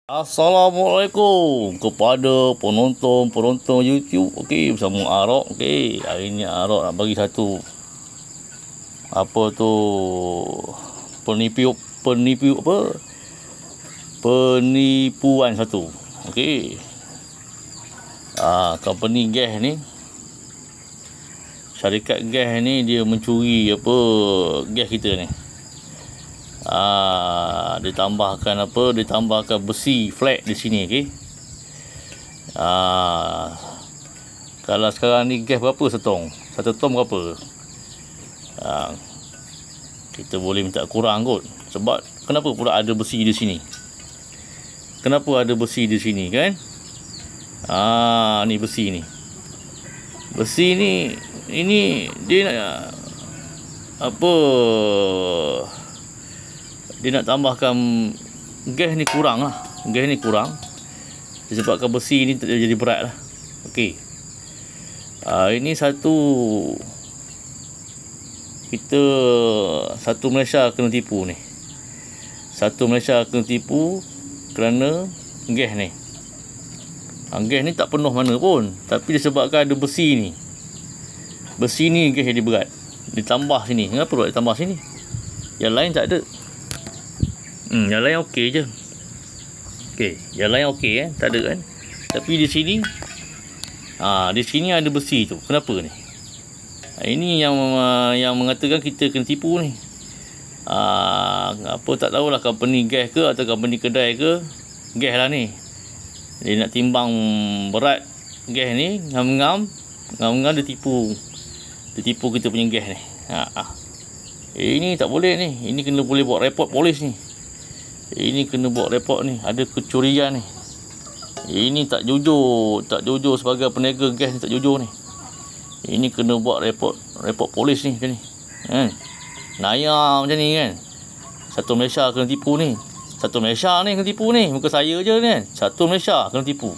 Assalamualaikum kepada penonton YouTube. Okey, bersama Arok. Okey, hari ni Arok nak bagi satu apa tu penipuan satu. Okey. Company gas ni, syarikat gas ni dia mencuri gas kita ni. Ditambahkan besi flat di sini. Okey. Kalau sekarang ni gas berapa setong? Satu tong berapa? Kita boleh minta kurang kot. Sebab kenapa pula ada besi di sini? Kenapa ada besi di sini kan? Ni besi ni. Besi ni ini dia nak dia nak tambahkan gas ni kurang lah. Gas ni kurang disebabkan besi ni jadi berat lah. Okey. Ini satu Malaysia kena tipu ni. Satu Malaysia kena tipu kerana gas ni. Gas ni tak penuh mana pun, tapi disebabkan ada besi ni. Besi ni gas jadi berat. Ditambah sini. Kenapa pula ditambah sini? Yang lain tak ada. Yang lain okey je. Okey, yang lain okey tak ada kan. Tapi di sini di sini ada besi tu. Kenapa ni? Ini yang mengatakan kita kena tipu ni. Tak tahulah company gas ke atau company kedai ke. Gas lah ni. Dia nak timbang berat gas ni, ngam-ngam dia tipu kita punya gas ni. Ini tak boleh ni. Ini kena boleh buat report polis ni. Ini kena buat report ni. Ada kecurian ni. Ini tak jujur sebagai peniaga gas ni, tak jujur ni. Ini kena buat report polis ni macam ni. Naya macam ni kan. Satu Malaysia kena tipu ni. Satu Malaysia ni kena tipu ni. Muka saya je ni kan. Satu Malaysia kena tipu.